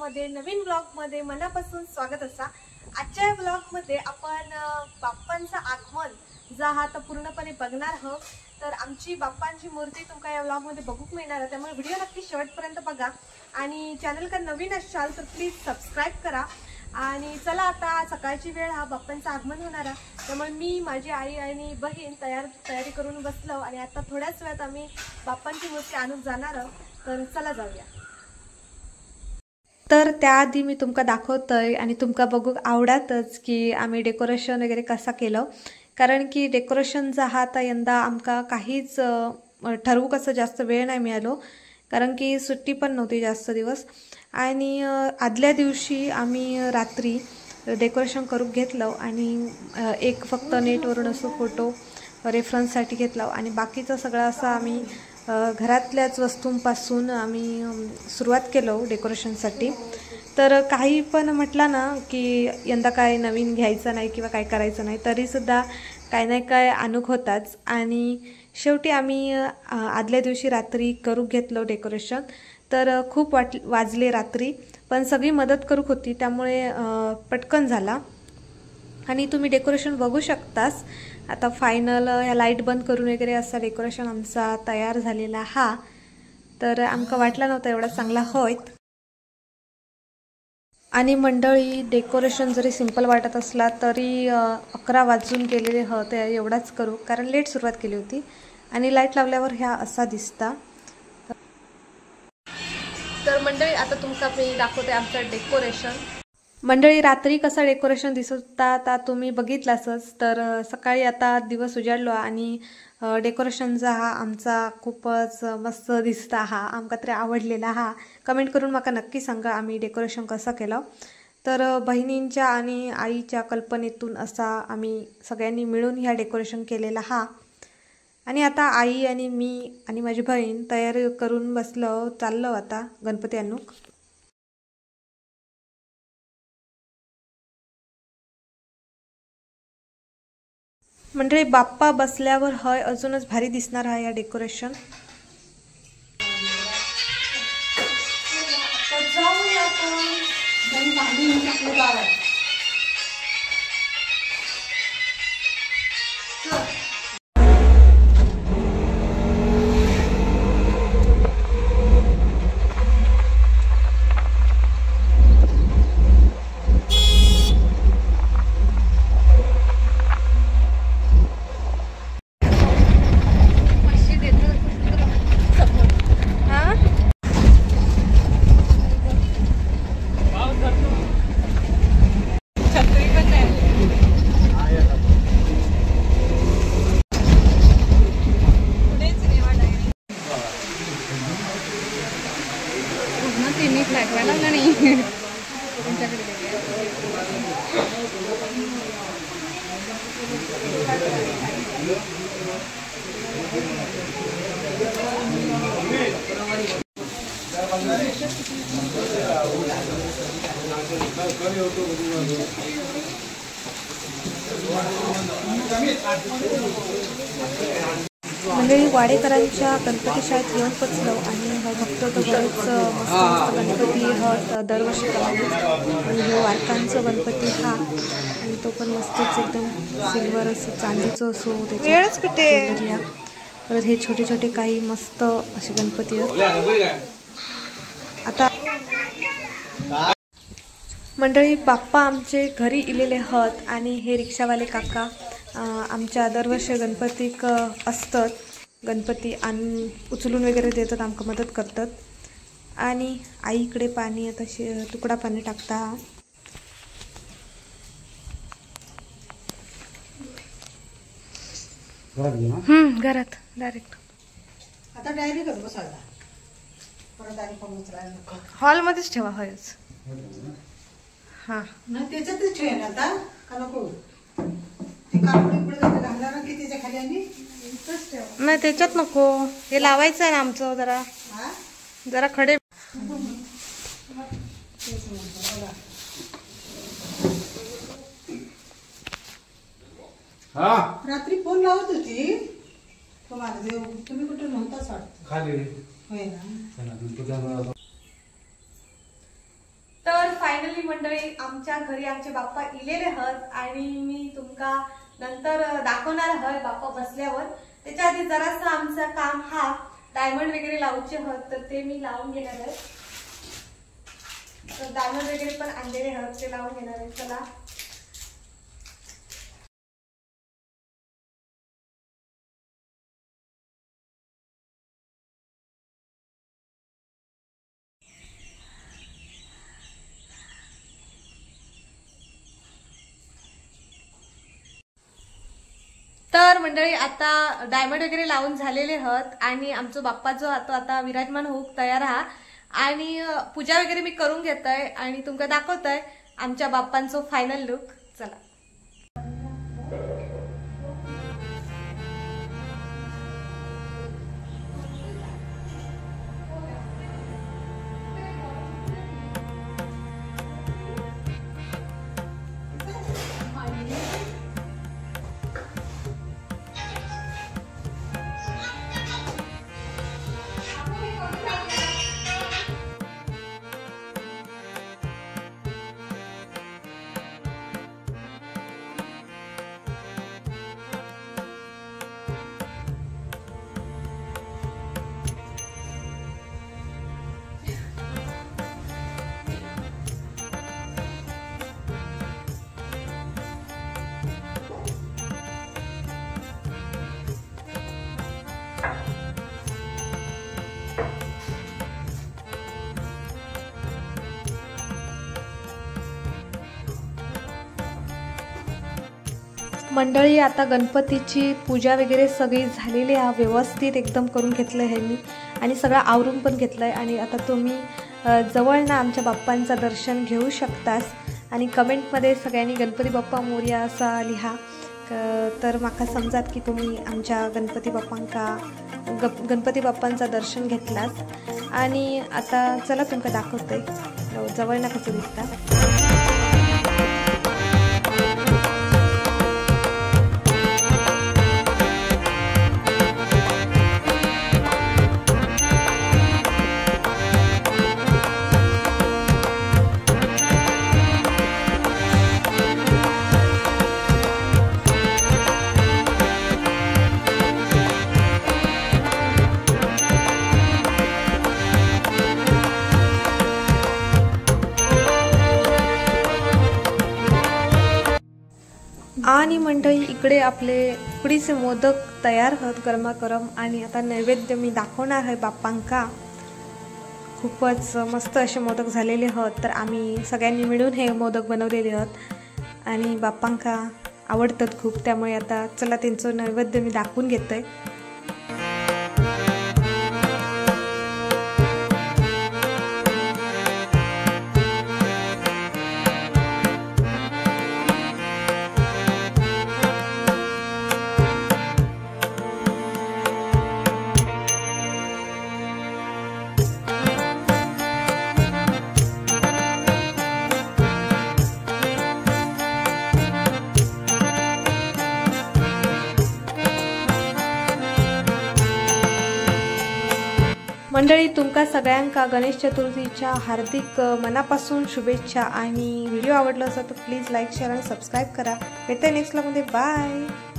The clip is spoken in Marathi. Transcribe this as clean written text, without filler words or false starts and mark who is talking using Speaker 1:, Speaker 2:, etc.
Speaker 1: मध्ये नवीन ब्लॉग मध्ये मनापासून स्वागत असा। आजच्या या ब्लॉग मध्ये आपण बाप्पांचं आगमन जा हा तर पूर्णपणे बघणार आहोत। तर आमची बाप्पांची मूर्ती तुमका या ब्लॉग मध्ये बघूक मिळणार आहे, त्यामुळे व्हिडिओ नक्की शेवटपर्यंत बघा आणि चॅनल का नवीन असाल तर प्लीज सबस्क्राइब करा। आणि चला आता सकाळची वेळ हा बाप्पांचं आगमन होणार आहे, त्यामुळे मी माझी आई आणि बहीण तयारी करून बसलो आणि आता थोड्याच वेळात आम्ही बाप्पांची मूर्ती आणून जाणार आहोत। तर चला जाऊया। तर त्याआधी मी तुमका दाखवतोय आणि तुमका बघूक आवडतच की आम्ही डेकोरेशन वगैरे कसा केलं, कारण की डेकोरेशनचा हा आता यंदा आमका काहीच ठरवू कसं जास्त वेळ नाही मिळालो, कारण की सुट्टी पण नव्हती जास्त दिवस। आणि आदल्या दिवशी आम्ही रात्री डेकोरेशन करून घेतलं आणि एक फक्त नेटवरून असं फोटो रेफरन्ससाठी घेतला आणि बाकीचं सगळं असं आम्ही घरातल्याच वस्तूंपासून आम्ही सुरुवात केलं डेकोरेशनसाठी। तर काही पण म्हटलं ना की यंदा काय नवीन घ्यायचं नाही किंवा काय करायचं नाही, तरीसुद्धा काय नाही काय अनूक होताच आणि शेवटी आम्ही आदल्या दिवशी रात्री करू घेतलं डेकोरेशन। तर खूप वाजले रात्री, पण सगळी मदत करूक होती त्यामुळे पटकन झाला आणि तुम्ही डेकोरेशन बघू शकतास। आता फायनल ह्या लाईट बंद करून वगैरे असा डेकोरेशन आमचा तयार झालेला हा। तर आमका वाटला नव्हता एवढा चांगला होईत। आणि मंडळी डेकोरेशन जरी सिंपल वाटत असला तरी 11 वाजून गेलेले होते एवढाच करू, कारण लेट सुरुवात केली होती आणि लाईट लावल्यावर ह्या असा दिसता। तर मंडळी आता तुमका मी दाखवते आमचं डेकोरेशन। मंडळी रात्री कसा डेकोरेशन दिसत होता आता तुम्ही बघितलासच। तर सकाळी आता दिवस उजाडलो आणि डेकोरेशनचा हा आमचा खूपच मस्त दिसता हा, आमका तरी आवडलेला हा। कमेंट करून माका नक्की सांगा आम्ही डेकोरेशन कसं केलं। तर बहिणींच्या आणि आईच्या कल्पनेतून असा आम्ही सगळ्यांनी मिळून ह्या डेकोरेशन केलेला हा। आणि आता आई आणि मी आणि माझी बहीण तयारी करून बसलो, चाललो आता गणपती आणूक। मंडळी बाप्पा बसल्यावर हय अजूनच भारी दिसणार आहे या डेकोरेशन। मंडळी वाडेकरांच्या गणपती शाळेत येऊन पोचलो आणि बघतो तर बरेच मस्त मस्त गणपती हा दरवर्षी आणि हे वारकांचं गणपती हा, आणि तो पण मस्तच एकदम सिल्वर असं चांदीचं असो वेळच कुठे। परत हे छोटे छोटे काही मस्त असे गणपती आहेत। आता मंडळी बाप्पा आमचे घरी इलेले हत आणि हे रिक्षावाले काका आमच्या दरवर्षी गणपतीक असतात, गणपती उचलून वगैरे देतात, आमका मदत करतात। आणि आईकडे पाणी आता तुकडा पाणी टाकता। घरात डायरेक्ट
Speaker 2: आता डायरेक्ट बसायला परत आणि फोन उचलायला नको,
Speaker 1: हॉल मध्येच ठेवा हयच। हा
Speaker 2: नाही त्याच्यातच ठेवेन आता का नको, ते कापड इकडे घालणार की त्याच्या खाली आणि इथंच ठेवा।
Speaker 1: नाही त्याच्यात नको, हे लावायचं आहे ना आमचं जरा खडे।
Speaker 2: रात्री फोन लावत होती तुम्हाला, देव तुम्ही कुठे नव्हताच वाटतं खाली होय ना।
Speaker 1: आमच्या घरी आमचे बाप्पा इलेले हत आणि मी तुमका नंतर दाखवणार हत बाप्पा बसल्यावर। त्याच्या आधी जरासं आमचं काम हा डायमंड वगैरे लावूचे हत तर ते मी लावून घेणार आहे। तर डायमंड वगैरे पण आणलेले हत ते लावून घेणार आहे। चला तर मंडळी आता डायमंड वगैरे लावून झालेले हत आणि आमचा बाप्पा जो आता विराजमान होऊक तयार हा आणि पूजा वगैरे मी करून घेतय आणि तुमका दाखवतय आमच्या बाप्पांचो फायनल लुक। चला मंडळी आता गणपतीची पूजा वगैरे सगळी झालेली आहे, व्यवस्थित एकदम करून घेतलं आहे मी आणि सगळं आवरून पण घेतलं आहे। आणि आता तुम्ही जवळ ना आमच्या बाप्पांचं दर्शन घेऊ शकतास आणि कमेंटमध्ये सगळ्यांनी गणपती बाप्पा मोरया असा लिहा तर माका समजात की तुम्ही आमच्या गणपती बाप्पांचं दर्शन घेतलात। आणि आता चला तुमका दाखवते जवळ ना कसं दिसता। आणि मंडळी इकडे आपले उकडीचे मोदक तयार आहेत गरमागरम आणि आता नैवेद्य मी दाखवणार आहे बाप्पांका। खूपच मस्त असे मोदक झालेले आहेत तर आम्ही सगळ्यांनी मिळून हे मोदक बनवलेले आहेत आणि बाप्पांका आवडतात खूप, त्यामुळे आता चला त्यांचं नैवेद्य मी दाखवून घेतोय। मंडळी तुमका सगळ्यांका गणेश चतुर्थीच्या हार्दिक मनापासून शुभेच्छा आणि व्हिडिओ आवडला असेल तर प्लीज लाईक शेअर आणि सबस्क्राईब करा। भेटूया नेक्स्ट व्लॉगमध्ये, बाय।